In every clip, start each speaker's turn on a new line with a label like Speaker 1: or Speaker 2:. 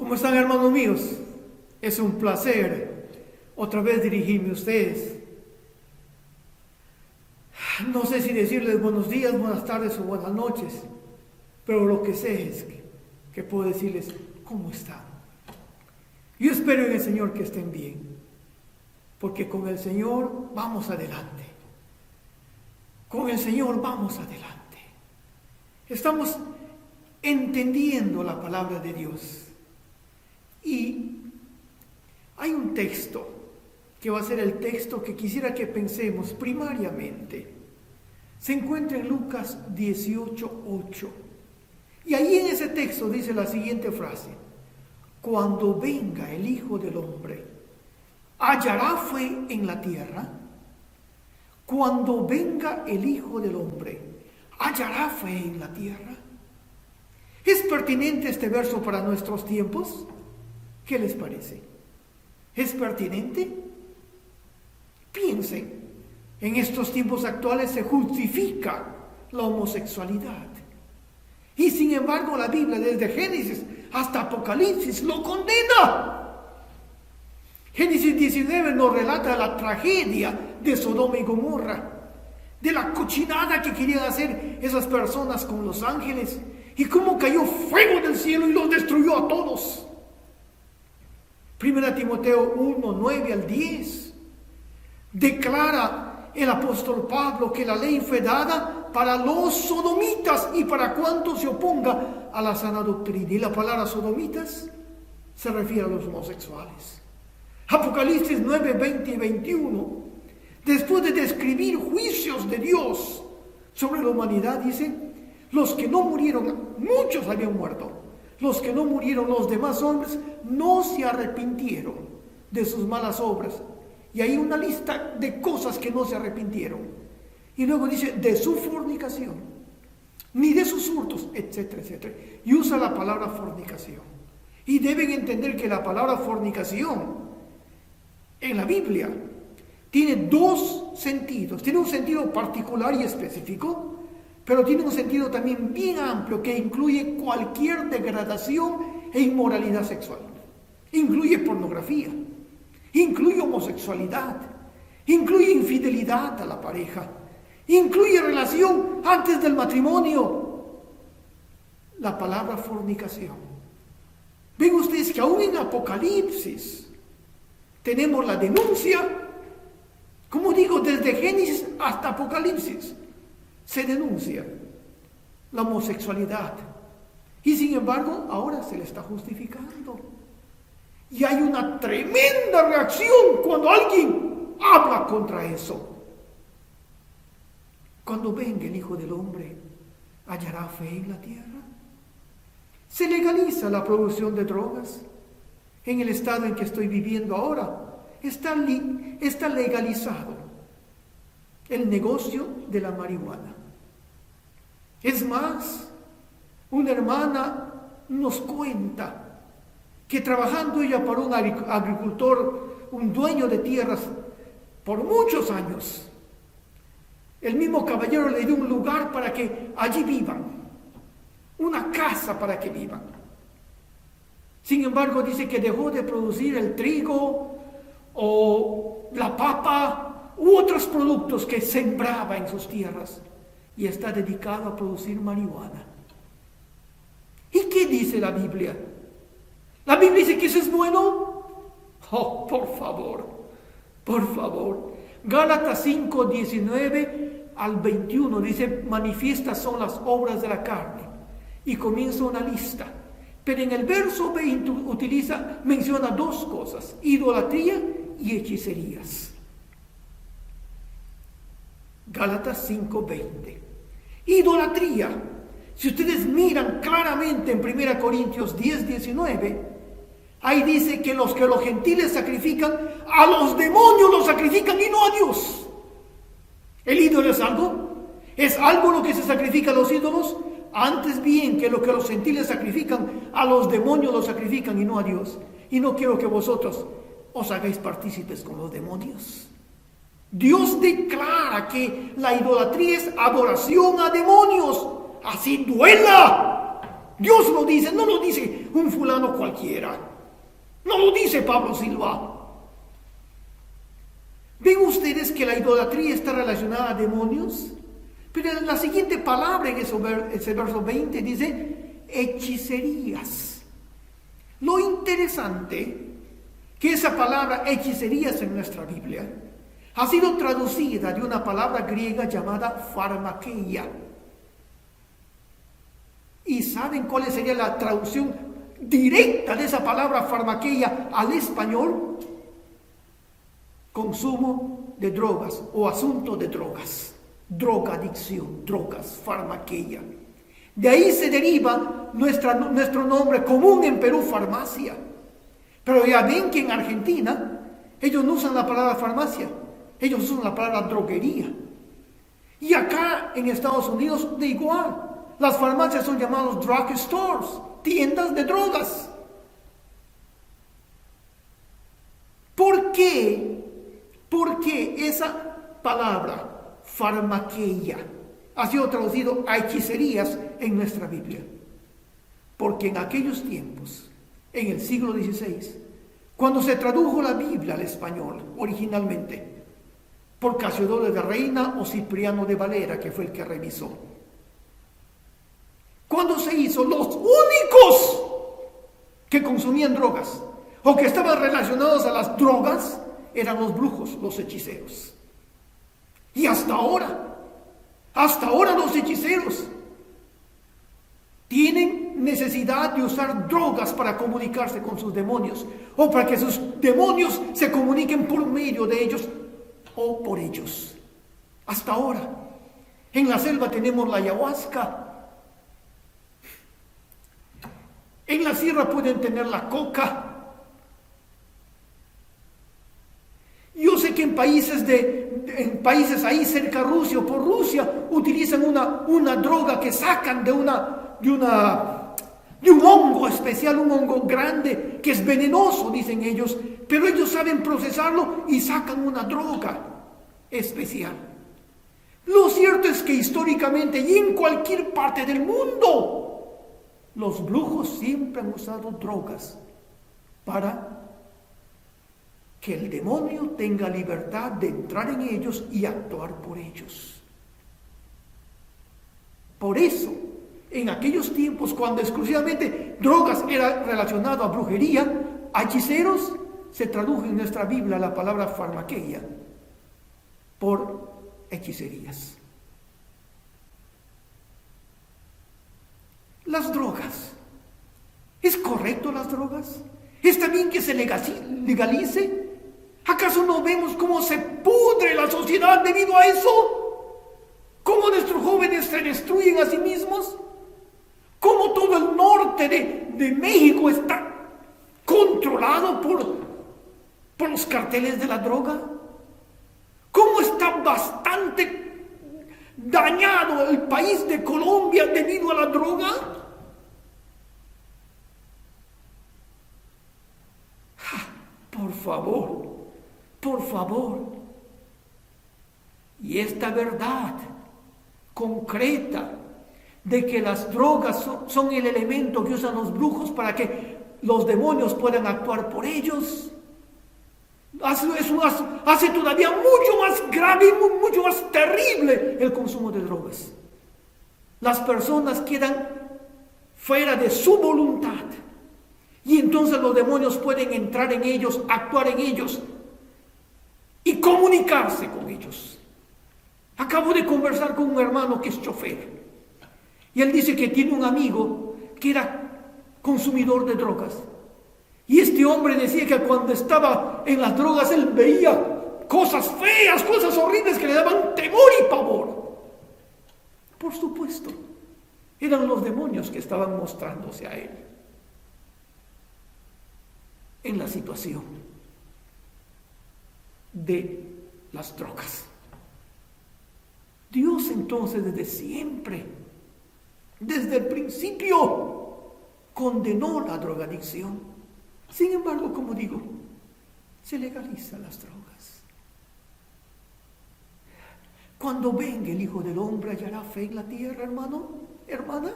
Speaker 1: ¿Cómo están, hermanos míos? Es un placer otra vez dirigirme a ustedes. No sé si decirles buenos días, buenas tardes o buenas noches, pero lo que sé es que puedo decirles cómo están. Yo espero en el Señor que estén bien, porque con el Señor vamos adelante. Con el Señor vamos adelante. Estamos entendiendo la palabra de Dios. Y hay un texto que va a ser el texto que quisiera que pensemos primariamente. Se encuentra en Lucas 18:8. Y ahí en ese texto dice la siguiente frase: cuando venga el Hijo del Hombre, ¿hallará fe en la tierra? Cuando venga el Hijo del Hombre, ¿hallará fe en la tierra? ¿Es pertinente este verso para nuestros tiempos? ¿Qué les parece? ¿Es pertinente? Piensen, en estos tiempos actuales se justifica la homosexualidad. Y sin embargo la Biblia desde Génesis hasta Apocalipsis lo condena. Génesis 19 nos relata la tragedia de Sodoma y Gomorra, de la cochinada que querían hacer esas personas con los ángeles y cómo cayó fuego del cielo y los destruyó a todos. 1 Timoteo 1, 9 al 10 declara el apóstol Pablo que la ley fue dada para los sodomitas y para cuanto se oponga a la sana doctrina. Y la palabra sodomitas se refiere a los homosexuales. Apocalipsis 9, 20 y 21, después de describir juicios de Dios sobre la humanidad, dice: los que no murieron, muchos habían muerto. Los que no murieron, los demás hombres, no se arrepintieron de sus malas obras. Y hay una lista de cosas que no se arrepintieron. Y luego dice, de su fornicación, ni de sus hurtos, etcétera, etcétera. Y usa la palabra fornicación. Y deben entender que la palabra fornicación en la Biblia tiene dos sentidos. Tiene un sentido particular y específico, pero tiene un sentido también bien amplio que incluye cualquier degradación e inmoralidad sexual. Incluye pornografía, incluye homosexualidad, incluye infidelidad a la pareja, incluye relación antes del matrimonio. La palabra fornicación. Ven ustedes que aún en Apocalipsis tenemos la denuncia, como digo, desde Génesis hasta Apocalipsis se denuncia la homosexualidad. Y sin embargo, ahora se le está justificando. Y hay una tremenda reacción cuando alguien habla contra eso. Cuando venga el Hijo del Hombre, ¿hallará fe en la tierra? Se legaliza la producción de drogas. En el estado en que estoy viviendo ahora, está legalizado el negocio de la marihuana. Es más, una hermana nos cuenta que trabajando ella para un agricultor, un dueño de tierras, por muchos años, el mismo caballero le dio un lugar para que allí vivan, una casa para que vivan. Sin embargo, dice que dejó de producir el trigo o la papa u otros productos que sembraba en sus tierras y está dedicado a producir marihuana. ¿Y qué dice la Biblia? ¿La Biblia dice que eso es bueno? Oh, por favor, por favor. Gálatas 5, 19 al 21 dice: manifiestas son las obras de la carne. Y comienza una lista. Pero en el verso 20 menciona dos cosas: idolatría y hechicerías. Gálatas 5:20. Idolatría. Si ustedes miran claramente en 1 Corintios 10:19, ahí dice que los gentiles sacrifican, a los demonios los sacrifican y no a Dios. ¿El ídolo es algo? ¿Es algo lo que se sacrifica a los ídolos? Antes bien que lo que los gentiles sacrifican, a los demonios los sacrifican y no a Dios. Y no quiero que vosotros os hagáis partícipes con los demonios. Dios declara que la idolatría es adoración a demonios. Así duela. Dios lo dice, no lo dice un fulano cualquiera. No lo dice Pablo Silva. ¿Ven ustedes que la idolatría está relacionada a demonios? Pero la siguiente palabra en ese verso 20 dice hechicerías. Lo interesante que esa palabra hechicerías en nuestra Biblia ha sido traducida de una palabra griega llamada farmakeia. ¿Y saben cuál sería la traducción directa de esa palabra farmakeia al español? Consumo de drogas o asunto de drogas, drogadicción, drogas, farmakeia. De ahí se deriva nuestro nombre común en Perú, farmacia. Pero ya ven que en Argentina ellos no usan la palabra farmacia, ellos usan la palabra droguería. Y acá en Estados Unidos de igual. Las farmacias son llamados drug stores, tiendas de drogas. ¿Por qué? Porque esa palabra, farmakeia, ha sido traducido a hechicerías en nuestra Biblia. Porque en aquellos tiempos, en el siglo XVI, cuando se tradujo la Biblia al español originalmente, por Casiodoro de Reina o Cipriano de Valera, que fue el que revisó, cuando se hizo, los únicos que consumían drogas o que estaban relacionados a las drogas eran los brujos, los hechiceros. Y hasta ahora los hechiceros tienen necesidad de usar drogas para comunicarse con sus demonios o para que sus demonios se comuniquen por medio de ellos o por ellos. Hasta ahora. En la selva tenemos la ayahuasca. En la sierra pueden tener la coca. Yo sé que en países ahí cerca de Rusia o por Rusia utilizan una droga que sacan de un hongo especial, un hongo grande que es venenoso, dicen ellos, pero ellos saben procesarlo y sacan una droga especial. Lo cierto es que históricamente y en cualquier parte del mundo, los brujos siempre han usado drogas para que el demonio tenga libertad de entrar en ellos y actuar por ellos. Por eso, en aquellos tiempos, cuando exclusivamente drogas era relacionado a brujería, a hechiceros, se tradujo en nuestra Biblia la palabra farmakeia por hechicerías. Las drogas. ¿Es correcto las drogas? ¿Está bien que se legalice? ¿Acaso no vemos cómo se pudre la sociedad debido a eso? ¿Cómo nuestros jóvenes se destruyen a sí mismos? ¿Cómo todo el norte de México está controlado por los carteles de la droga? ¿Cómo está bastante dañado el país de Colombia debido a la droga? Por favor. Y esta verdad concreta de que las drogas son el elemento que usan los brujos para que los demonios puedan actuar por ellos, hace todavía mucho más grave y mucho más terrible el consumo de drogas. Las personas quedan fuera de su voluntad y entonces los demonios pueden entrar en ellos, actuar en ellos y comunicarse con ellos. Acabo de conversar con un hermano que es chofer y él dice que tiene un amigo que era consumidor de drogas. Y este hombre decía que cuando estaba en las drogas él veía cosas feas, cosas horribles que le daban temor y pavor. Por supuesto, eran los demonios que estaban mostrándose a él en la situación de las drogas. Dios entonces desde siempre, desde el principio, condenó la drogadicción. Sin embargo, como digo, se legalizan las drogas. Cuando venga el Hijo del Hombre, hallará fe en la tierra, hermano, hermana.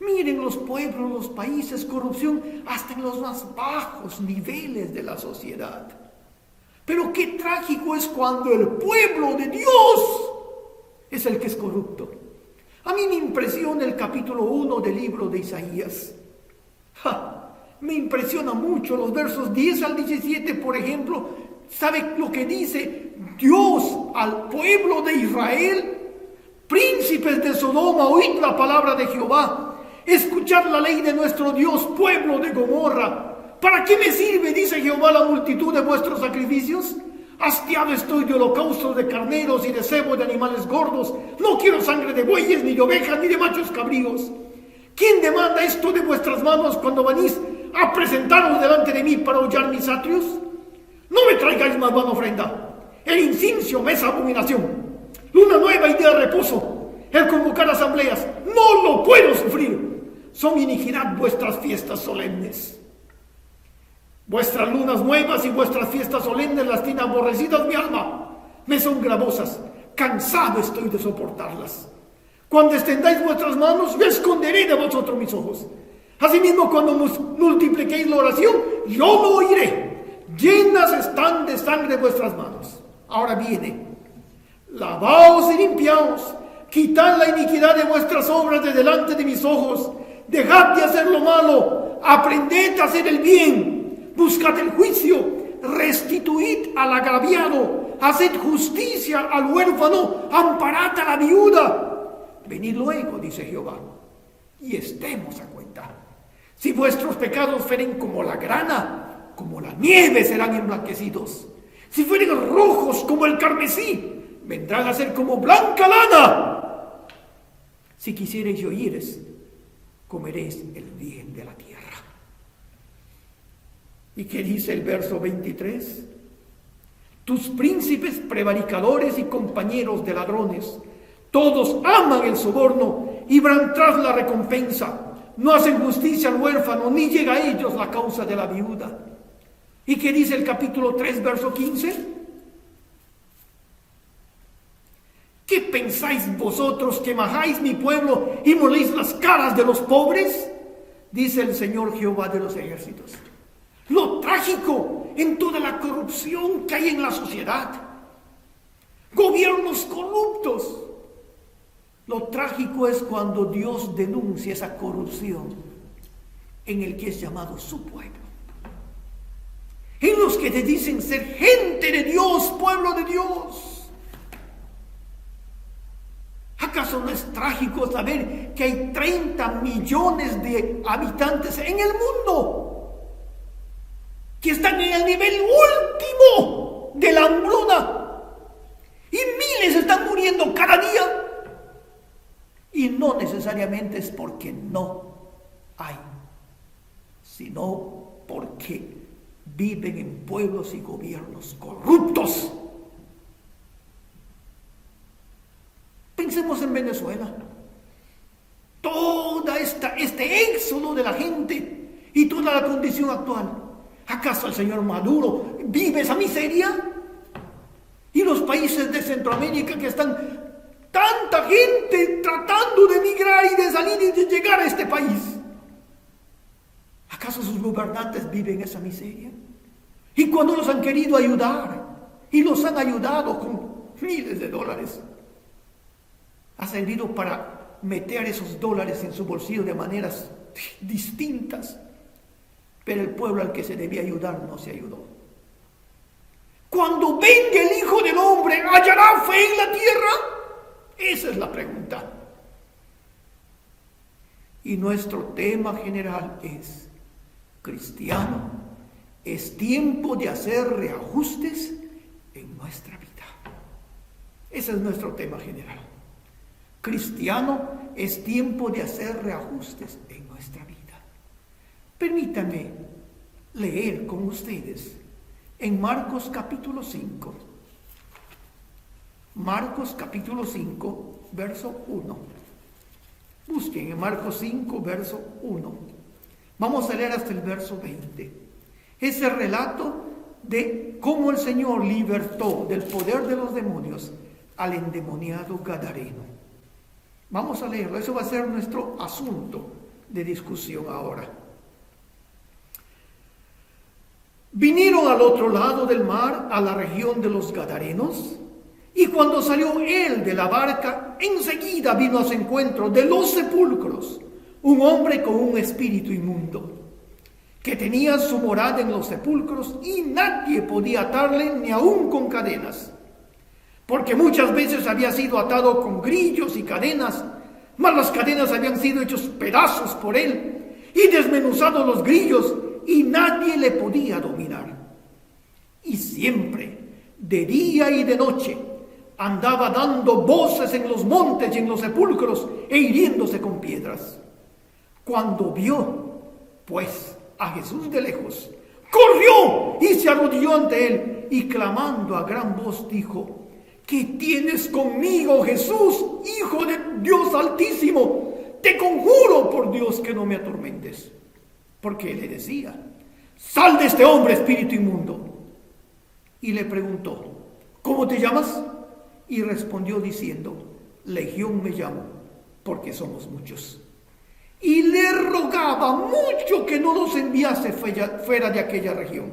Speaker 1: Miren los pueblos, los países, corrupción hasta en los más bajos niveles de la sociedad. Pero qué trágico es cuando el pueblo de Dios es el que es corrupto. A mí me impresiona el capítulo 1 del libro de Isaías. Me impresiona mucho los versos 10 al 17, por ejemplo. ¿Sabe lo que dice Dios al pueblo de Israel? Príncipes de Sodoma, oíd la palabra de Jehová. Escuchad la ley de nuestro Dios, pueblo de Gomorra. ¿Para qué me sirve, dice Jehová, la multitud de vuestros sacrificios? Hastiado estoy de holocaustos de carneros y de cebo de animales gordos. No quiero sangre de bueyes, ni de ovejas, ni de machos cabríos. ¿Quién demanda esto de vuestras manos cuando venís a presentaros delante de mí para hollar mis atrios? No me traigáis más vana ofrenda. El incienso me es abominación. Luna nueva y día de reposo. El convocar asambleas, no lo puedo sufrir. Son iniquidad vuestras fiestas solemnes. Vuestras lunas nuevas y vuestras fiestas solemnes las tiene aborrecidas mi alma. Me son gravosas, cansado estoy de soportarlas. Cuando extendáis vuestras manos, yo esconderé de vosotros mis ojos. Asimismo, cuando multipliquéis la oración, yo lo oiré. Llenas están de sangre vuestras manos. Ahora viene, lavaos y limpiaos, quitad la iniquidad de vuestras obras de delante de mis ojos. Dejad de hacer lo malo, aprended a hacer el bien, buscad el juicio, restituid al agraviado, haced justicia al huérfano, amparad a la viuda. Venid luego, dice Jehová, y estemos a cuenta. Si vuestros pecados fueren como la grana, como la nieve serán emblanquecidos. Si fueren rojos como el carmesí, vendrán a ser como blanca lana. Si quisiereis oíres, comeréis el bien de la tierra. ¿Y qué dice el verso 23? Tus príncipes prevaricadores y compañeros de ladrones, todos aman el soborno y van tras la recompensa. No hacen justicia al huérfano, ni llega a ellos la causa de la viuda. ¿Y qué dice el capítulo 3, verso 15? ¿Qué pensáis vosotros que majáis mi pueblo y moléis las caras de los pobres? Dice el Señor Jehová de los ejércitos. Lo trágico en toda la corrupción que hay en la sociedad. Gobiernos corruptos. Lo trágico es cuando Dios denuncia esa corrupción en el que es llamado su pueblo. En los que te dicen ser gente de Dios, pueblo de Dios. ¿Acaso no es trágico saber que hay 30 millones de habitantes en el mundo que están en el nivel último de la hambruna y miles están muriendo cada día? Y no necesariamente es porque no hay, sino porque viven en pueblos y gobiernos corruptos. Pensemos en Venezuela. Toda este éxodo de la gente y toda la condición actual. ¿Acaso el señor Maduro vive esa miseria? Y los países de Centroamérica que están tanta gente tratando de emigrar y de salir y de llegar a este país. ¿Acaso sus gobernantes viven esa miseria? Y cuando los han querido ayudar y los han ayudado con miles de dólares, ha servido para meter esos dólares en su bolsillo de maneras distintas, pero el pueblo al que se debía ayudar no se ayudó. Cuando venga el Hijo del Hombre, ¿hallará fe en la tierra? Esa es la pregunta. Y nuestro tema general es: cristiano, es tiempo de hacer reajustes en nuestra vida. Ese es nuestro tema general. Cristiano, es tiempo de hacer reajustes en nuestra vida. Permítanme leer con ustedes en Marcos capítulo 5. Marcos capítulo 5, verso 1. Busquen en Marcos 5, verso 1. Vamos a leer hasta el verso 20. Es el relato de cómo el Señor libertó del poder de los demonios al endemoniado gadareno. Vamos a leerlo, eso va a ser nuestro asunto de discusión ahora. Vinieron al otro lado del mar, a la región de los Gadarenos, y cuando salió él de la barca, enseguida vino a su encuentro de los sepulcros un hombre con un espíritu inmundo, que tenía su morada en los sepulcros, y nadie podía atarle ni aun con cadenas, porque muchas veces había sido atado con grillos y cadenas, mas las cadenas habían sido hechos pedazos por él, y desmenuzados los grillos, y nadie le podía dominar. Y siempre, de día y de noche, andaba dando voces en los montes y en los sepulcros, e hiriéndose con piedras. Cuando vio, pues, a Jesús de lejos, corrió y se arrodilló ante él, y clamando a gran voz dijo: ¿Qué tienes conmigo, Jesús, Hijo de Dios Altísimo? Te conjuro por Dios que no me atormentes. Porque él le decía: sal de este hombre, espíritu inmundo. Y le preguntó: ¿cómo te llamas? Y respondió diciendo: Legión me llamo, porque somos muchos. Y le rogaba mucho que no los enviase fuera de aquella región.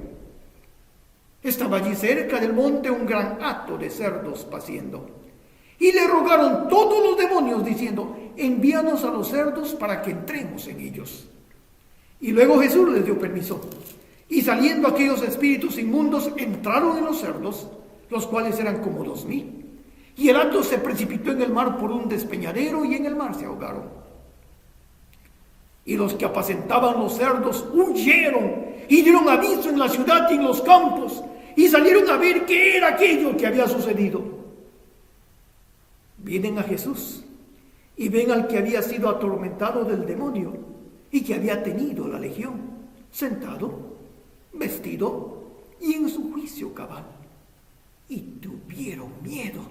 Speaker 1: Estaba allí cerca del monte un gran hato de cerdos paciendo. Y le rogaron todos los demonios diciendo: envíanos a los cerdos para que entremos en ellos. Y luego Jesús les dio permiso. Y saliendo aquellos espíritus inmundos, entraron en los cerdos, los cuales eran como 2000. Y el hato se precipitó en el mar por un despeñadero, y en el mar se ahogaron. Y los que apacentaban los cerdos huyeron y dieron aviso en la ciudad y en los campos, y salieron a ver qué era aquello que había sucedido. Vienen a Jesús y ven al que había sido atormentado del demonio y que había tenido la legión, sentado, vestido y en su juicio cabal. Y tuvieron miedo.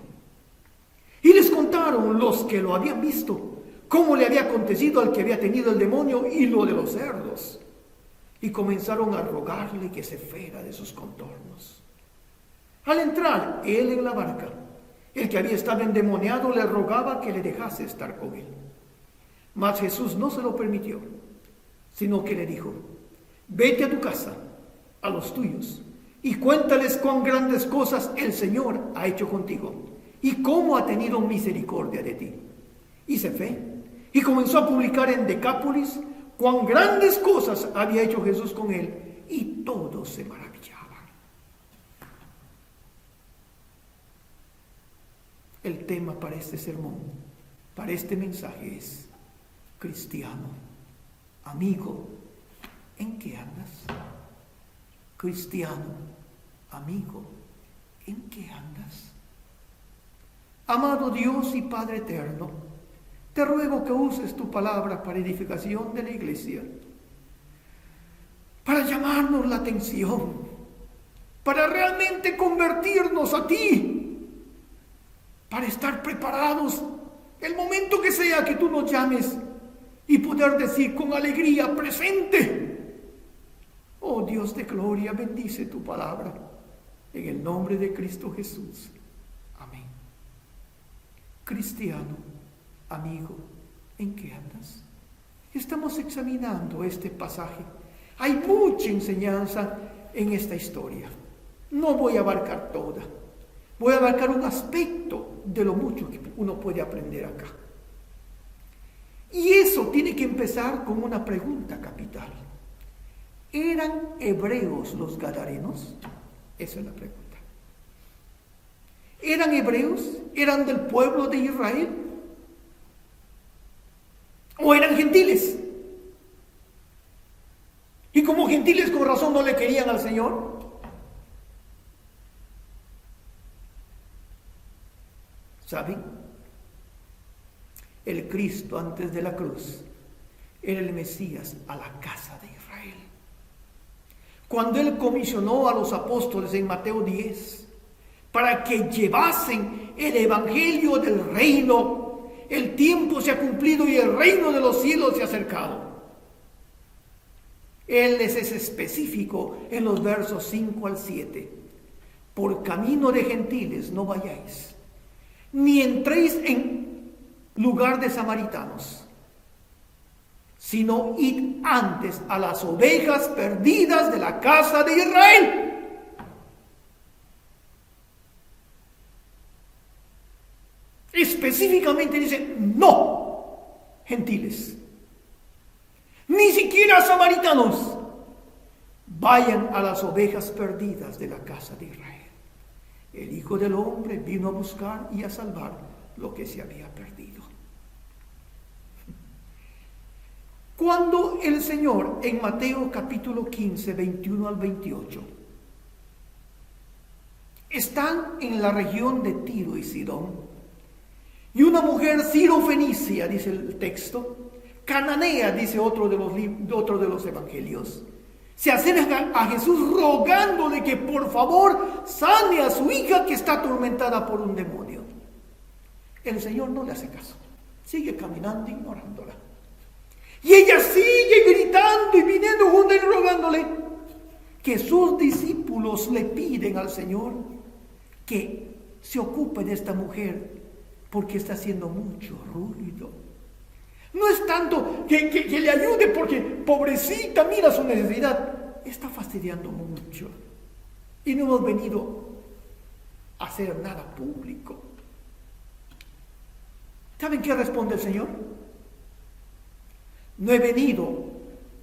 Speaker 1: Y les contaron los que lo habían visto cómo le había acontecido al que había tenido el demonio y lo de los cerdos. Y comenzaron a rogarle que se fuera de sus contornos. Al entrar él en la barca, el que había estado endemoniado le rogaba que le dejase estar con él. Mas Jesús no se lo permitió, sino que le dijo: vete a tu casa, a los tuyos, y cuéntales cuán grandes cosas el Señor ha hecho contigo, y cómo ha tenido misericordia de ti. Y se fue, y comenzó a publicar en Decápolis cuán grandes cosas había hecho Jesús con él, y todos se maravillaban. El tema para este sermón, para este mensaje es: cristiano, amigo, ¿en qué andas? Cristiano, amigo, ¿en qué andas? Amado Dios y Padre eterno, te ruego que uses tu palabra para edificación de la iglesia, para llamarnos la atención, para realmente convertirnos a ti, para estar preparados el momento que sea que tú nos llames y poder decir con alegría: presente. Oh Dios de gloria, bendice tu palabra en el nombre de Cristo Jesús. Amén. Cristiano, amigo, ¿en qué andas? Estamos examinando este pasaje. Hay mucha enseñanza en esta historia. No voy a abarcar toda. Voy a abarcar un aspecto de lo mucho que uno puede aprender acá. Y eso tiene que empezar con una pregunta capital. ¿Eran hebreos los gadarenos? Esa es la pregunta. ¿Eran hebreos? ¿Eran del pueblo de Israel? ¿O eran gentiles? Y como gentiles con razón no le querían al Señor. ¿Saben? El Cristo antes de la cruz era el Mesías a la casa de Israel. Cuando Él comisionó a los apóstoles en Mateo 10 para que llevasen el evangelio del reino, el tiempo se ha cumplido y el reino de los cielos se ha acercado. Él les es específico en los versos 5 al 7. Por camino de gentiles no vayáis, ni entréis en lugar de samaritanos, sino id antes a las ovejas perdidas de la casa de Israel. Específicamente dice, no, gentiles, ni siquiera samaritanos, vayan a las ovejas perdidas de la casa de Israel. El Hijo del Hombre vino a buscar y a salvar lo que se había perdido. Cuando el Señor en Mateo capítulo 15, 21 al 28, están en la región de Tiro y Sidón, y una mujer sirofenicia, dice el texto, cananea, dice otro de los evangelios, se acerca a Jesús rogándole que por favor sane a su hija que está atormentada por un demonio. El Señor no le hace caso, sigue caminando ignorándola. Y ella sigue gritando y viniendo junto y rogándole, que sus discípulos le piden al Señor que se ocupe de esta mujer porque está haciendo mucho ruido. No es tanto que le ayude porque pobrecita, mira su necesidad, está fastidiando mucho. Y no hemos venido a hacer nada público. ¿Saben qué responde el Señor? No he venido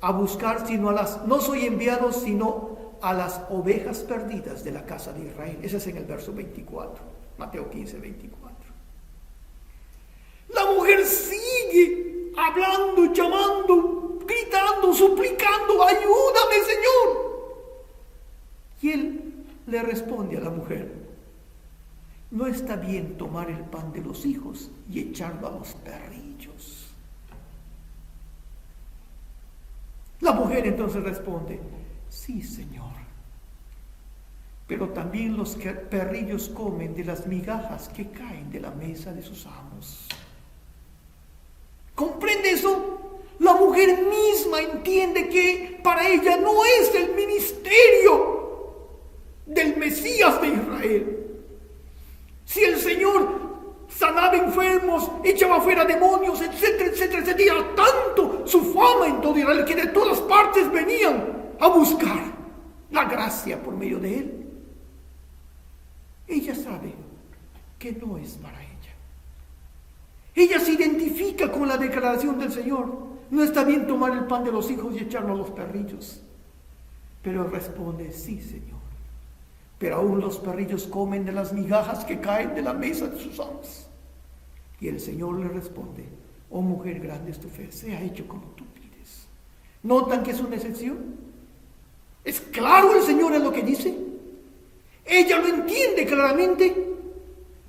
Speaker 1: a buscar sino a las, no soy enviado sino a las ovejas perdidas de la casa de Israel. Ese es en el verso 24, Mateo 15, 24. La mujer sigue hablando, llamando, gritando, suplicando, ayúdame, Señor. Y él le responde a la mujer, no está bien tomar el pan de los hijos y echarlo a los perrillos. La mujer entonces responde, sí, Señor, pero también los perrillos comen de las migajas que caen de la mesa de sus amos. ¿Comprende eso? La mujer misma entiende que para ella no es el ministerio del Mesías de Israel. Si el Señor sanaba enfermos, echaba fuera demonios, etcétera, etcétera, etcétera, era tanto su fama en todo Israel que de todas partes venían a buscar la gracia por medio de él. Ella sabe que no es para ella. Ella se identifica con la declaración del Señor. No está bien tomar el pan de los hijos y echarlo a los perrillos. Pero responde, sí, Señor. Pero aún los perrillos comen de las migajas que caen de la mesa de sus amos. Y el Señor le responde, oh mujer, grande es tu fe, sea hecho como tú pides. ¿Notan que es una excepción? ¿Es claro el Señor en lo que dice? Ella lo entiende claramente,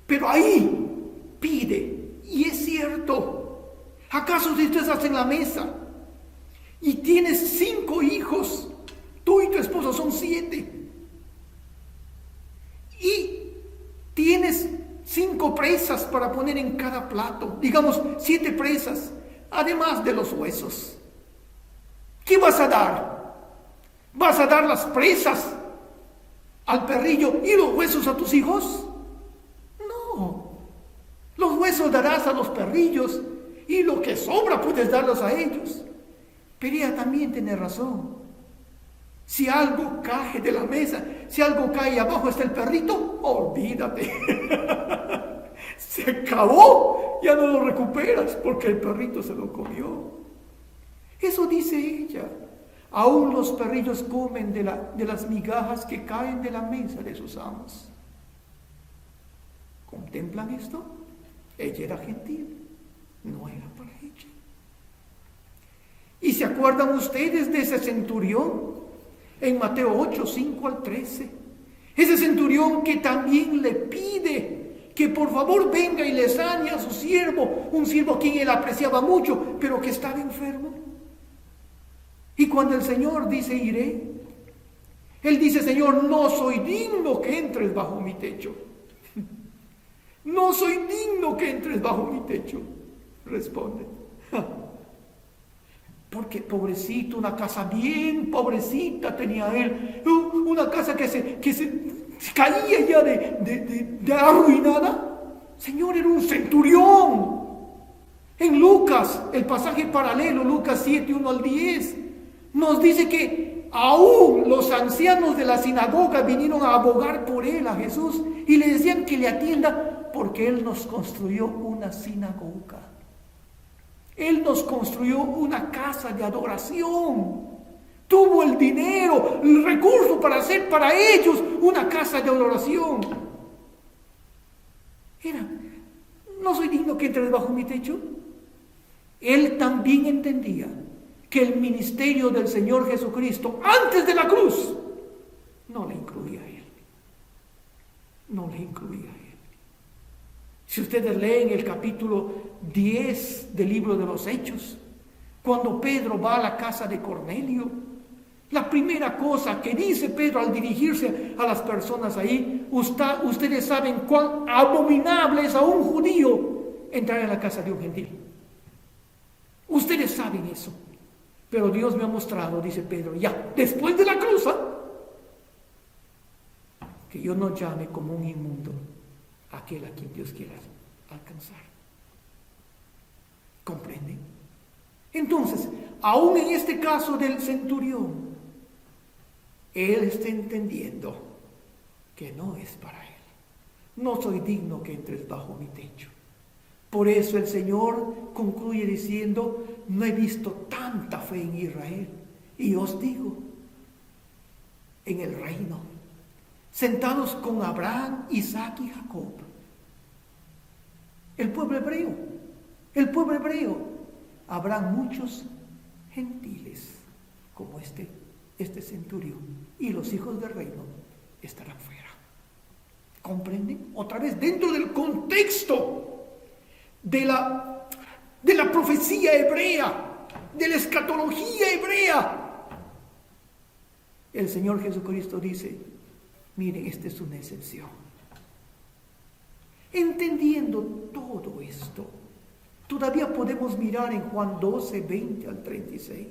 Speaker 1: pero ahí pide. Y es cierto. ¿Acaso si tú estás en la mesa y tienes 5 hijos, tú y tu esposa son 7, y tienes 5 presas para poner en cada plato, digamos 7 presas, además de los huesos? ¿Qué vas a dar? ¿Vas a dar las presas al perrillo y los huesos a tus hijos? No. Los huesos darás a los perrillos y lo que sobra puedes darlos a ellos. Pero ella también tiene razón. Si algo cae de la mesa, si algo cae y abajo está el perrito, olvídate. Se acabó, ya no lo recuperas porque el perrito se lo comió. Eso dice ella. Aún los perrillos comen de las migajas que caen de la mesa de sus amos. ¿Contemplan esto? Ella era gentil, no era para ella. ¿Y se acuerdan ustedes de ese centurión en Mateo 8, 5 al 13? Ese centurión que también le pide que por favor venga y le sane a su siervo, un siervo a quien él apreciaba mucho, pero que estaba enfermo. Y cuando el Señor dice iré, él dice, Señor, no soy digno que entres bajo mi techo. No soy digno que entres bajo mi techo, responde. Porque pobrecito, una casa bien pobrecita tenía él, una casa que se caía ya de arruinada. Señor, era un centurión. En Lucas, el pasaje paralelo, Lucas 7, 1 al 10, nos dice que aún los ancianos de la sinagoga vinieron a abogar por él, a Jesús, y le decían que le atienda porque él nos construyó una sinagoga. Él nos construyó una casa de adoración. Tuvo el dinero, el recurso para hacer para ellos una casa de adoración. No soy digno que entres bajo mi techo. Él también entendía que el ministerio del Señor Jesucristo antes de la cruz no le incluía a él. No le incluía a él. Si ustedes leen el capítulo 10 del libro de los Hechos, cuando Pedro va a la casa de Cornelio, la primera cosa que dice Pedro al dirigirse a las personas ahí, ustedes saben cuán abominable es a un judío entrar en la casa de un gentil. Ustedes saben eso. Pero Dios me ha mostrado, dice Pedro, ya después de la cruz, que yo no llame como un inmundo a aquel a quien Dios quiera alcanzar. ¿Comprenden? Entonces, aún en este caso del centurión, él está entendiendo que no es para él. No soy digno que entres bajo mi techo. Por eso el Señor concluye diciendo, no he visto tanta fe en Israel. Y os digo, en el reino, sentados con Abraham, Isaac y Jacob, el pueblo hebreo, habrán muchos gentiles como este centurión, y los hijos del reino estarán fuera. ¿Comprenden? Otra vez, dentro del contexto de la profecía hebrea, de la escatología hebrea, el Señor Jesucristo dice, miren, esta es una excepción. Entendiendo todo esto, todavía podemos mirar en Juan 12, 20 al 36.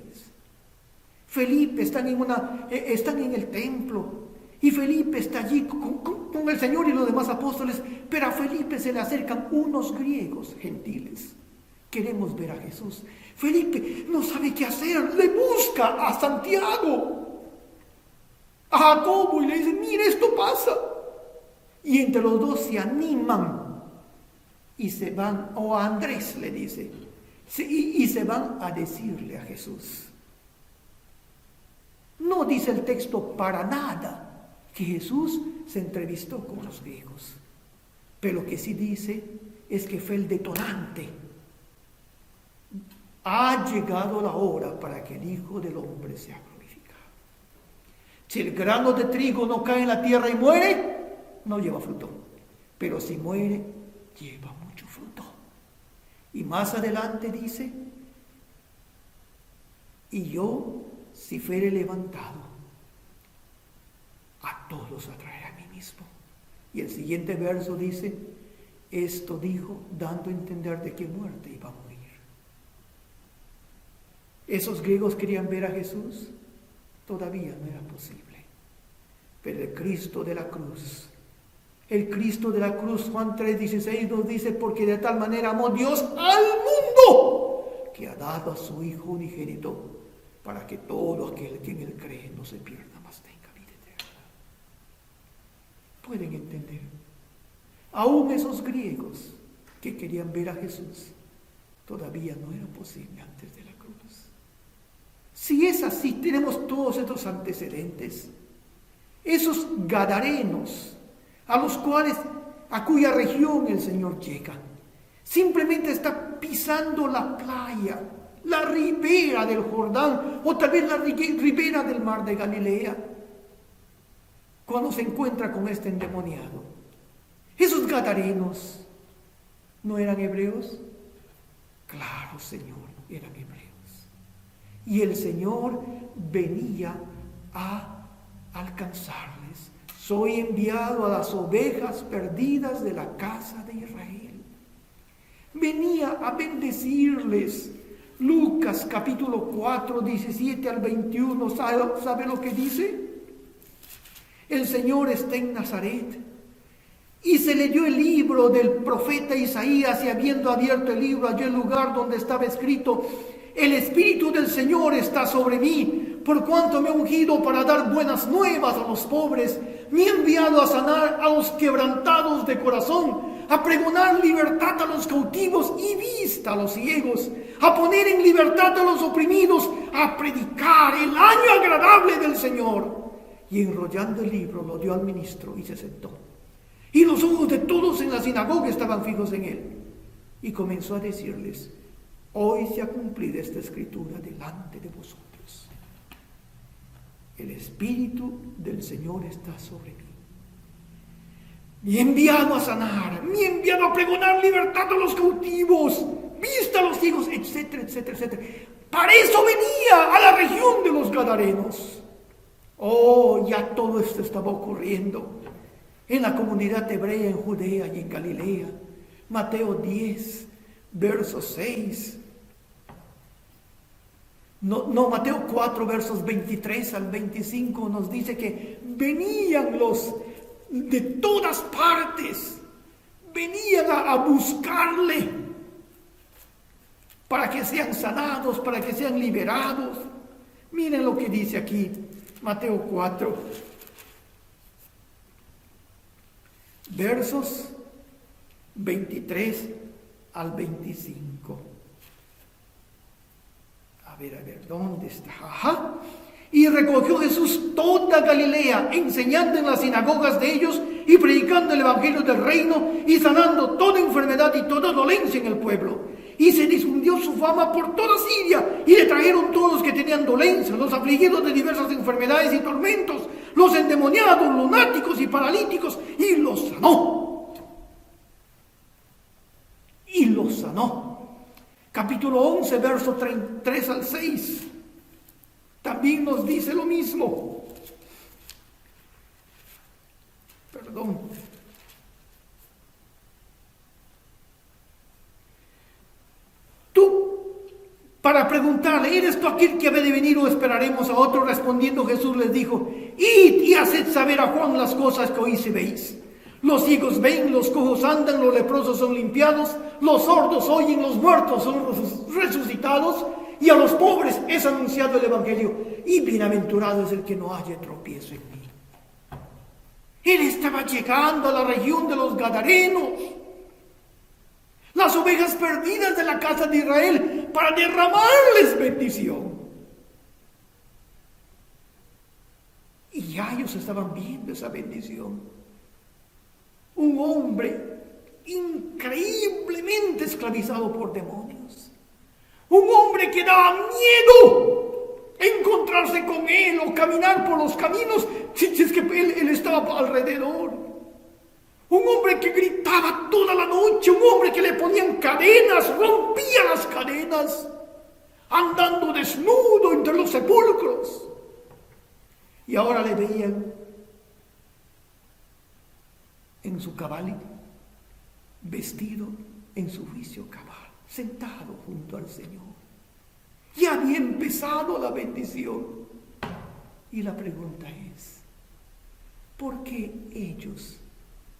Speaker 1: Felipe están en el templo, y Felipe está allí con el Señor y los demás apóstoles, pero a Felipe se le acercan unos griegos gentiles. Queremos ver a Jesús. Felipe no sabe qué hacer, le busca a Santiago, a Jacobo, y le dice, mira, esto pasa. Y entre los dos se animan y se van, o a Andrés le dice, y se van a decirle a Jesús. No dice el texto para nada que Jesús se entrevistó con los griegos, pero lo que sí dice es que fue el detonante. Ha llegado la hora para que el Hijo del Hombre sea glorificado. Si el grano de trigo no cae en la tierra y muere, no lleva fruto, pero si muere, lleva mucho fruto. Y más adelante dice, y yo, si fuere levantado, a todos atraeré a mí mismo. Y el siguiente verso dice, esto dijo dando a entender de qué muerte iba a morir. Esos griegos querían ver a Jesús, todavía no era posible. Pero el Cristo de la cruz, Juan 3:16 nos dice, porque de tal manera amó Dios al mundo, que ha dado a su Hijo unigénito, para que todo aquel que en él cree no se pierda, mas tenga vida eterna. ¿Pueden entender? Aún esos griegos que querían ver a Jesús, todavía no era posible antes de la cruz. Si es así, tenemos todos estos antecedentes. Esos gadarenos, a cuya región el Señor llega, simplemente está pisando la playa, la ribera del Jordán, o tal vez la ribera del mar de Galilea, cuando se encuentra con este endemoniado. Esos gadarenos, ¿no eran hebreos? Claro, Señor, eran hebreos. Y el Señor venía a alcanzarles. Soy enviado a las ovejas perdidas de la casa de Israel. Venía a bendecirles. Lucas capítulo 4, 17 al 21, ¿sabe lo que dice? El Señor está en Nazaret, Y se le dio el libro del profeta Isaías, y habiendo abierto el libro, halló el lugar donde estaba escrito: el Espíritu del Señor está sobre mí, por cuanto me ha ungido para dar buenas nuevas a los pobres, me ha enviado a sanar a los quebrantados de corazón, a pregonar libertad a los cautivos y vista a los ciegos, a poner en libertad a los oprimidos, a predicar el año agradable del Señor. Y enrollando el libro lo dio al ministro y se sentó. Y los ojos de todos en la sinagoga estaban fijos en él. Y comenzó a decirles: hoy se ha cumplido esta escritura delante de vosotros. El Espíritu del Señor está sobre mí. Me ha enviado a sanar, me ha enviado a pregonar libertad a los cautivos, vista a los ciegos, etcétera, etcétera, etcétera. Para eso venía a la región de los Gadarenos. Oh, ya todo esto estaba ocurriendo en la comunidad hebrea en Judea y en Galilea. Mateo 10, verso 6. Mateo 4, versos 23 al 25 nos dice que venían los de todas partes, venían a buscarle para que sean sanados, para que sean liberados. Miren lo que dice aquí, Mateo 4, versos 23 al 25. A ver, ¿dónde está? Ajá. Y recogió Jesús toda Galilea, enseñando en las sinagogas de ellos y predicando el evangelio del reino y sanando toda enfermedad y toda dolencia en el pueblo. Y se difundió su fama por toda Siria, y le trajeron todos los que tenían dolencia, los afligidos de diversas enfermedades y tormentos, los endemoniados, lunáticos y paralíticos, y los sanó. Y los sanó. Capítulo 11, verso 3 al 6. También nos dice lo mismo. Perdón. Tú, para preguntarle: ¿eres tú aquel que ha de venir o esperaremos a otro? Respondiendo Jesús les dijo: id y haced saber a Juan las cosas que oís y veis. Los ciegos ven, los cojos andan, los leprosos son limpiados, los sordos oyen, los muertos son resucitados, y a los pobres es anunciado el evangelio. Y bienaventurado es el que no haya tropiezo en mí. Él estaba llegando a la región de los Gadarenos, las ovejas perdidas de la casa de Israel, para derramarles bendición. Y ya ellos estaban viendo esa bendición. Un hombre increíblemente esclavizado por demonios. Un hombre que daba miedo encontrarse con él o caminar por los caminos si es que él estaba alrededor. Un hombre que gritaba toda la noche, un hombre que le ponían cadenas, rompía las cadenas, andando desnudo entre los sepulcros. Y ahora le veían en su cabal, vestido en su juicio cabal, sentado junto al Señor. Ya había empezado la bendición. Y la pregunta es: ¿por qué ellos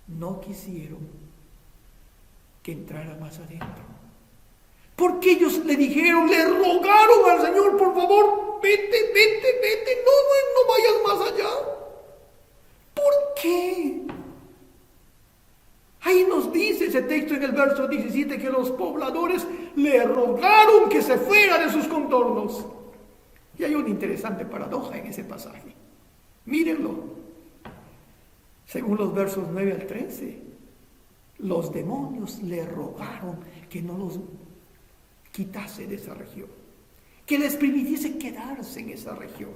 Speaker 1: no quisieron que entrara más adentro? ¿Por qué ellos le dijeron, le rogaron al Señor: por favor, vete, no vayas más allá? ¿Por qué? Ahí nos dice ese texto en el verso 17 que los pobladores le rogaron que se fuera de sus contornos. Y hay una interesante paradoja en ese pasaje. Mírenlo. Según los versos 9 al 13, los demonios le rogaron que no los quitase de esa región, que les permitiese quedarse en esa región.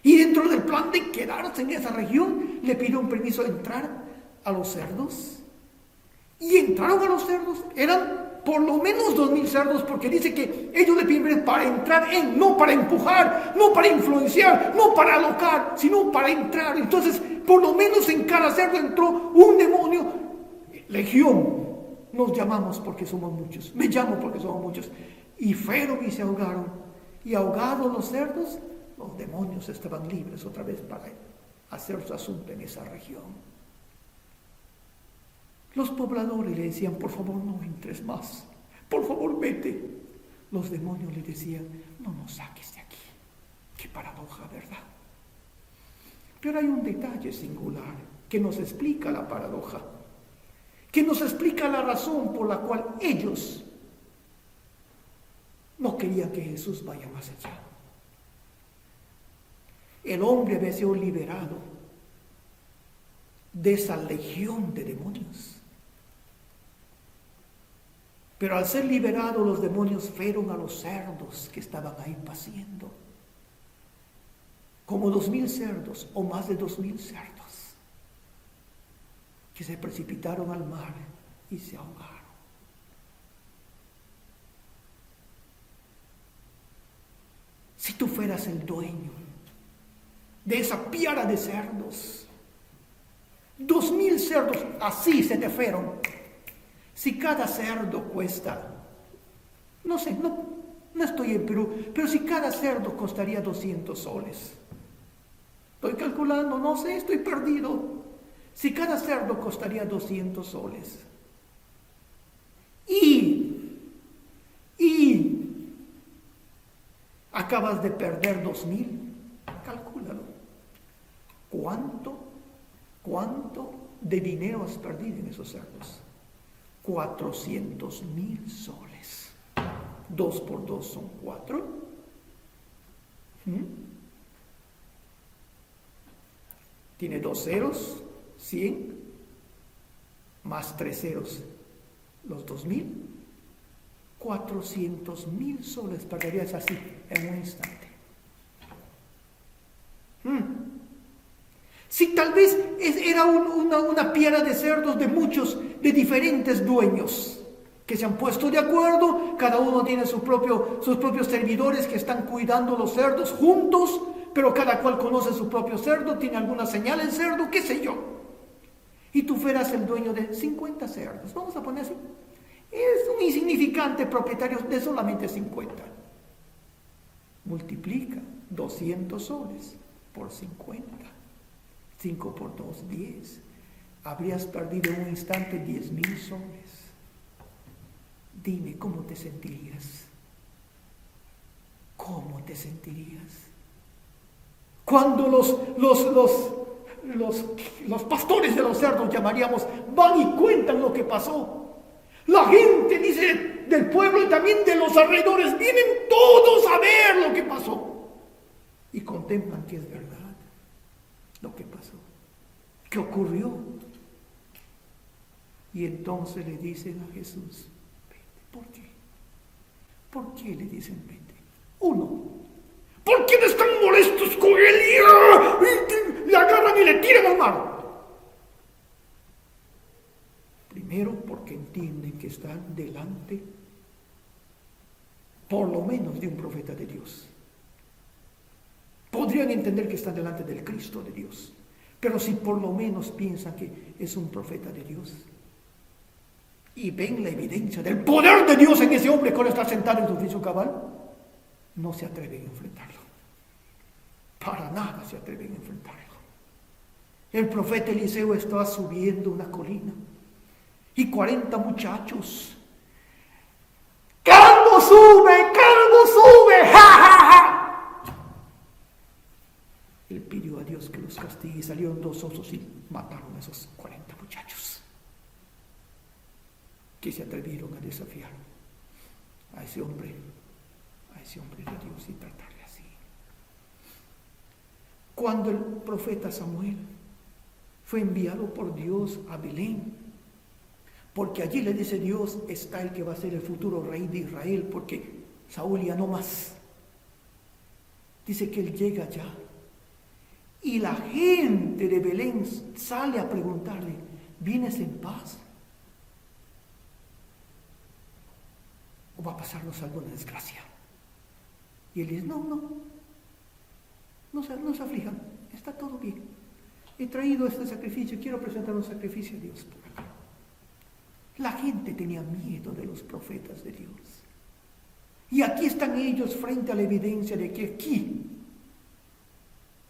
Speaker 1: Y dentro del plan de quedarse en esa región, le pidió un permiso de entrar a los cerdos. Y entraron a los cerdos. Eran por lo menos 2,000 cerdos, porque dice que ellos le piden para entrar no para empujar, no para influenciar, no para alocar, sino para entrar. Entonces, por lo menos en cada cerdo entró un demonio. Legión nos llamamos porque somos muchos. Me llamo porque somos muchos. Y fueron y se ahogaron. Y ahogados los cerdos, los demonios estaban libres otra vez para hacer su asunto en esa región. Los pobladores le decían, por favor no entres más, por favor vete. Los demonios le decían, no nos saques de aquí. Qué paradoja, ¿verdad? Pero hay un detalle singular que nos explica la paradoja, que nos explica la razón por la cual ellos no querían que Jesús vaya más allá. El hombre había sido liberado de esa legión de demonios. Pero al ser liberados, los demonios fueron a los cerdos que estaban ahí paciendo. Como 2000 cerdos o más de 2000 cerdos que se precipitaron al mar y se ahogaron. Si tú fueras el dueño de esa piara de cerdos, 2000 cerdos así se te fueron. Si cada cerdo cuesta, no sé, no estoy en Perú, pero si cada cerdo costaría 200 soles. Estoy calculando, no sé, estoy perdido. Si cada cerdo costaría 200 soles. Y acabas de perder 2000, calcúlalo. ¿Cuánto de dinero has perdido en esos cerdos? 400,000 soles. 2 por 2 son 4. Tiene 2 ceros, 100, más 3 ceros, los 2000. 400,000 soles perderías así en un instante. Si tal vez era una piara de cerdos de muchos, de diferentes dueños, que se han puesto de acuerdo, cada uno tiene sus propios servidores que están cuidando los cerdos juntos, pero cada cual conoce su propio cerdo, tiene alguna señal el cerdo, qué sé yo. Y tú fueras el dueño de 50 cerdos, vamos a poner así. Es un insignificante propietario de solamente 50. Multiplica 200 soles por 50. 5 por 2, 10. Habrías perdido en un instante 10,000 soles. Dime, ¿cómo te sentirías? ¿Cómo te sentirías? Cuando los pastores de los cerdos, llamaríamos, van y cuentan lo que pasó. La gente, dice, del pueblo y también de los alrededores, vienen todos a ver lo que pasó. Y contemplan que es verdad lo que pasó, que ocurrió. Y entonces le dicen a Jesús, vete. ¿Por qué? ¿Por qué le dicen vete? Uno, ¿por qué no están molestos con él? Y le agarran y le tiran al mar. Primero, porque entienden que están delante, por lo menos, de un profeta de Dios. Podrían entender que están delante del Cristo de Dios, pero si por lo menos piensan que es un profeta de Dios y ven la evidencia del poder de Dios en ese hombre cuando está sentado en su oficio cabal, no se atreven a enfrentarlo. Para nada se atreven a enfrentarlo. El profeta Eliseo estaba subiendo una colina y 40 muchachos, ¡Calvo sube! ¡Ja, ja, ja! Él pidió a Dios que los castigue y salieron 2 osos y mataron a esos 40 muchachos que se atrevieron a desafiar a ese hombre de Dios y tratarle así. Cuando el profeta Samuel fue enviado por Dios a Belén, porque allí le dice Dios, está el que va a ser el futuro rey de Israel, porque Saúl ya no más. Dice que él llega allá. Y la gente de Belén sale a preguntarle, ¿vienes en paz? ¿O va a pasarnos alguna desgracia? Y él dice, no se aflijan, está todo bien. He traído este sacrificio, quiero presentar un sacrificio a Dios por acá. La gente tenía miedo de los profetas de Dios. Y aquí están ellos frente a la evidencia de que aquí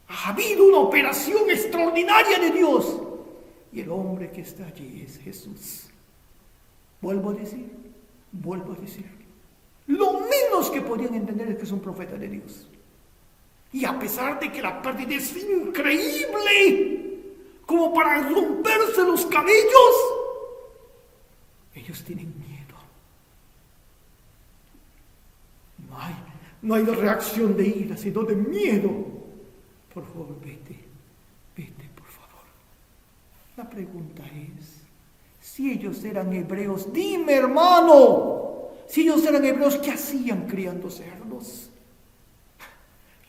Speaker 1: ha habido una operación extraordinaria de Dios. y el hombre que está allí es Jesús. Vuelvo a decir, lo menos que podían entender es que es un profeta de Dios. Y a pesar de que la pérdida es increíble, como para romperse los cabellos, ellos tienen miedo. No hay reacción de ira, sino de miedo. Por favor, vete, por favor. La pregunta es, si ellos eran hebreos, dime, hermano, si ellos eran hebreos, ¿qué hacían criando cerdos?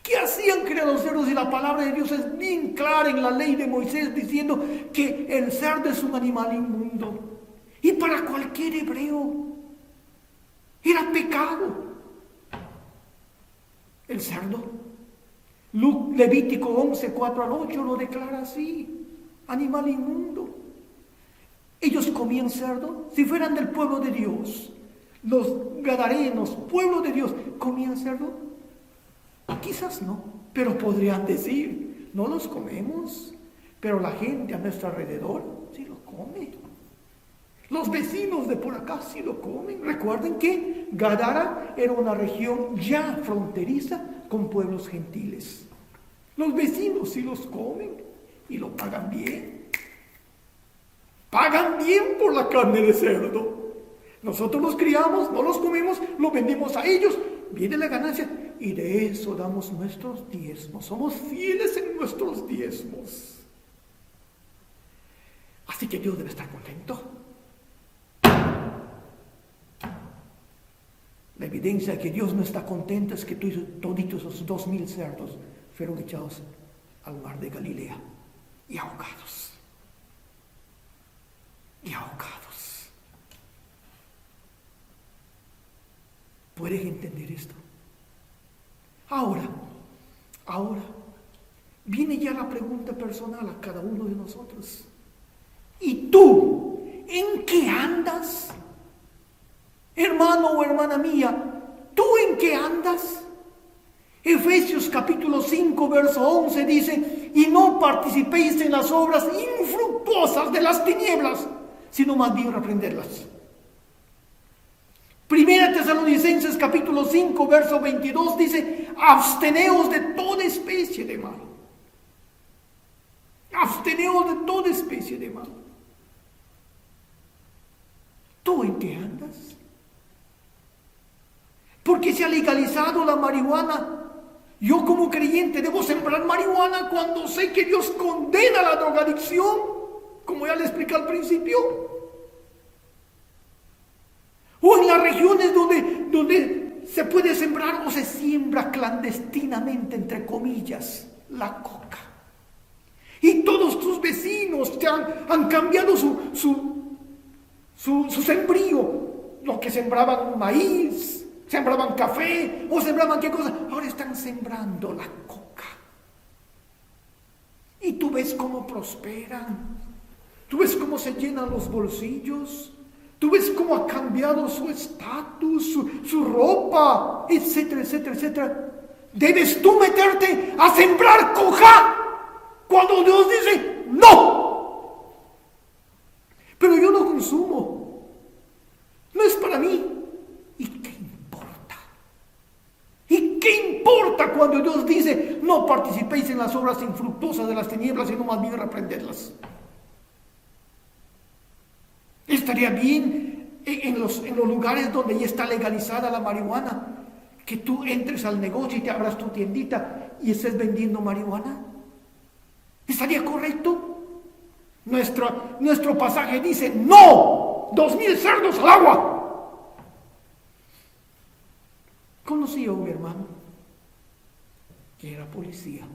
Speaker 1: ¿Qué hacían criando cerdos? Y la palabra de Dios es bien clara en la ley de Moisés, diciendo que el cerdo es un animal inmundo. Y para cualquier hebreo era pecado el cerdo. Levítico 11, 4 al 8 lo declara así: animal inmundo. Ellos comían cerdo. Si fueran del pueblo de Dios, los gadarenos, pueblo de Dios, ¿comían cerdo? Quizás no, pero podrían decir: no los comemos, pero la gente a nuestro alrededor sí lo come. Los vecinos de por acá sí lo comen. Recuerden que Gadara era una región ya fronteriza con pueblos gentiles. Los vecinos sí los comen y lo pagan bien. Pagan bien por la carne de cerdo. Nosotros los criamos, no los comemos, lo vendemos a ellos. Viene la ganancia y de eso damos nuestros diezmos. Somos fieles en nuestros diezmos. Así que Dios debe estar contento. La evidencia de que Dios no está contento es que toditos esos 2,000 cerdos fueron echados al mar de Galilea y ahogados. ¿Puedes entender esto? Ahora, viene ya la pregunta personal a cada uno de nosotros. ¿Y tú, en qué andas? Hermano o hermana mía, ¿tú en qué andas? Efesios capítulo 5, verso 11 dice: y no participéis en las obras infructuosas de las tinieblas, sino más bien reprenderlas. Primera Tesalonicenses capítulo 5, verso 22 dice: absteneos de toda especie de mal. Absteneos de toda especie de mal. ¿Tú en qué andas? Porque se ha legalizado la marihuana. Yo como creyente debo sembrar marihuana cuando sé que Dios condena la drogadicción, como ya le expliqué al principio. O en las regiones donde se puede sembrar o se siembra clandestinamente, entre comillas, la coca. Y todos tus vecinos te han cambiado su sembrío. Los que sembraban maíz, sembraban café o sembraban qué cosa, ahora están sembrando la coca. Y tú ves cómo prosperan, tú ves cómo se llenan los bolsillos, tú ves cómo ha cambiado su estatus, su ropa, etcétera, etcétera, etcétera. ¿Debes tú meterte a sembrar coca cuando Dios dice no? Pero yo no consumo, no es para mí. ¿Y qué importa? ¿Y qué importa cuando Dios dice no participéis en las obras infructuosas de las tinieblas, sino más bien reprenderlas? Estaría bien en los lugares donde ya está legalizada la marihuana, que tú entres al negocio y te abras tu tiendita y estés vendiendo marihuana. ¿Estaría correcto? Nuestro pasaje dice: no, 2,000 cerdos al agua. Conocí a un hermano que era policía.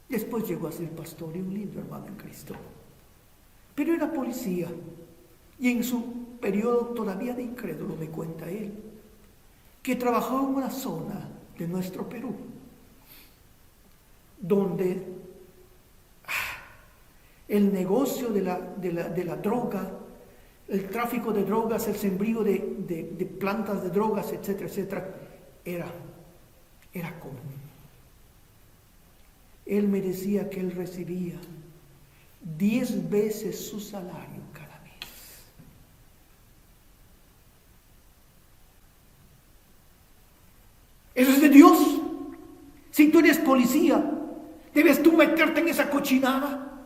Speaker 1: Después llegó a ser pastor y un lindo hermano en Cristo. Pero era policía. Y en su periodo todavía de incrédulo, me cuenta él, que trabajó en una zona de nuestro Perú donde el negocio de la droga, el tráfico de drogas, el sembrío de plantas de drogas, etcétera, etcétera, era común. Él me decía que él recibía 10 veces su salario cada mes. Eso es de Dios. Si tú eres policía, ¿debes tú meterte en esa cochinada?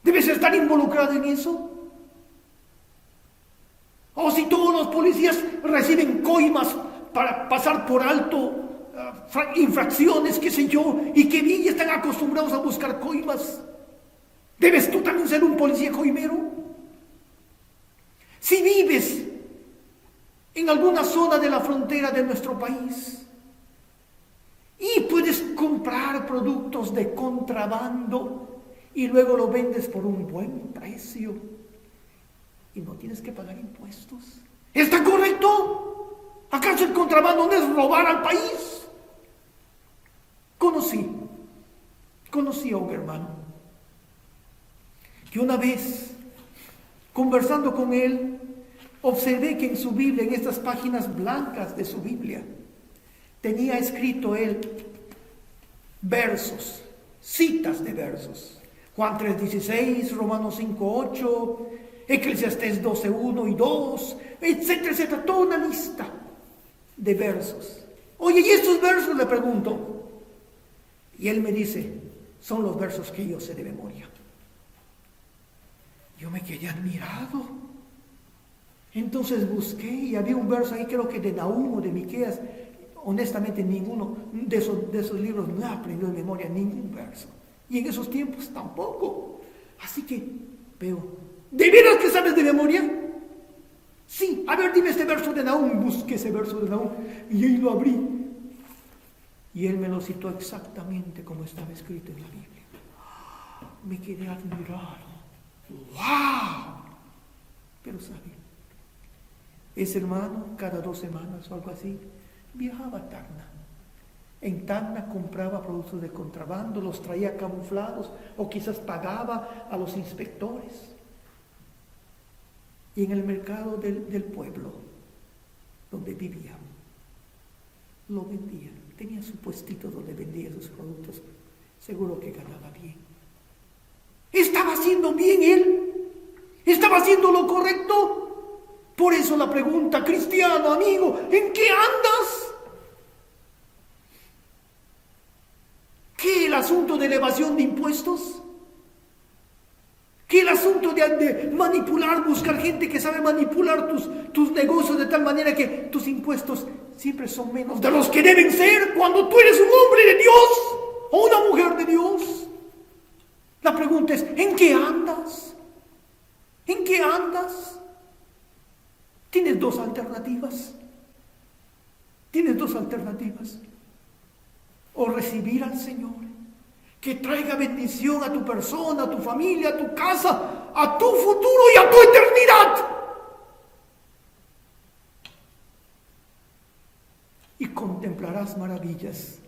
Speaker 1: ¿Debes estar involucrado en eso? O si todos los policías reciben coimas para pasar por alto infracciones, qué sé yo, y que bien están acostumbrados a buscar coimas, ¿debes tú también ser un policía coimero? Si vives en alguna zona de la frontera de nuestro país y puedes comprar productos de contrabando y luego lo vendes por un buen precio y no tienes que pagar impuestos, ¿está correcto? ¿Acaso el contrabando no es robar al país? Conocí a un hermano que una vez, conversando con él, observé que en su Biblia, en estas páginas blancas de su Biblia, tenía escrito él versos, citas de versos. Juan 3:16, Romanos 5:8, Eclesiastés 12:1 y 2, etcétera, etcétera, toda una lista de versos. Oye, ¿y estos versos? Le pregunto. Y él me dice, son los versos que yo sé de memoria. Yo me quedé admirado. Entonces busqué y había un verso ahí, creo que de Nahum o de Miqueas. Honestamente, ninguno de esos libros no he aprendido de memoria ningún verso. Y en esos tiempos tampoco. Así que veo, ¿de veras que sabes de memoria? Sí, a ver, dime este verso de Nahum. Busqué ese verso de Nahum y ahí lo abrí. Y él me lo citó exactamente como estaba escrito en la Biblia. Me quedé admirado. ¡Wow! Pero sabe, ese hermano cada 2 semanas o algo así viajaba a Tacna. En Tacna compraba productos de contrabando, los traía camuflados o quizás pagaba a los inspectores. Y en el mercado del pueblo donde vivía, lo vendía. Tenía su puestito donde vendía sus productos. Seguro que ganaba bien. ¿Estaba haciendo bien él? ¿Estaba haciendo lo correcto? Por eso la pregunta, cristiano, amigo, ¿en qué andas? ¿Qué el asunto de la evasión de impuestos? ¿Qué el asunto de manipular, buscar gente que sabe manipular tus negocios de tal manera que tus impuestos siempre son menos de los que deben ser cuando tú eres un hombre de Dios o una mujer de Dios? La pregunta es, ¿en qué andas? ¿En qué andas? Tienes 2 alternativas. Tienes 2 alternativas. O recibir al Señor, que traiga bendición a tu persona, a tu familia, a tu casa, a tu futuro y a tu eternidad. Y contemplarás maravillas.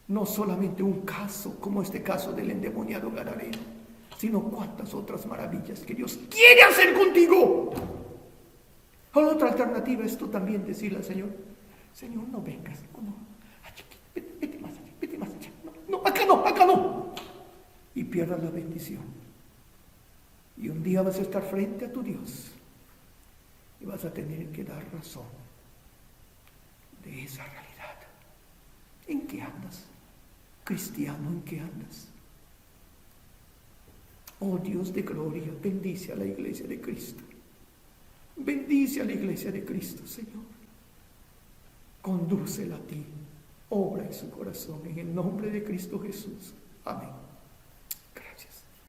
Speaker 1: No solamente un caso como este caso del endemoniado gadareno, sino cuántas otras maravillas que Dios quiere hacer contigo. O la otra alternativa es tú también decirle al Señor, Señor, no vengas, no, vete más allá, acá no. Y pierdas la bendición. Y un día vas a estar frente a tu Dios y vas a tener que dar razón de esa realidad. ¿En qué andas? Cristiano, ¿en qué andas? Oh Dios de gloria, bendice a la iglesia de Cristo. Bendice a la iglesia de Cristo, Señor. Condúcela a ti. Obra en su corazón, en el nombre de Cristo Jesús. Amén.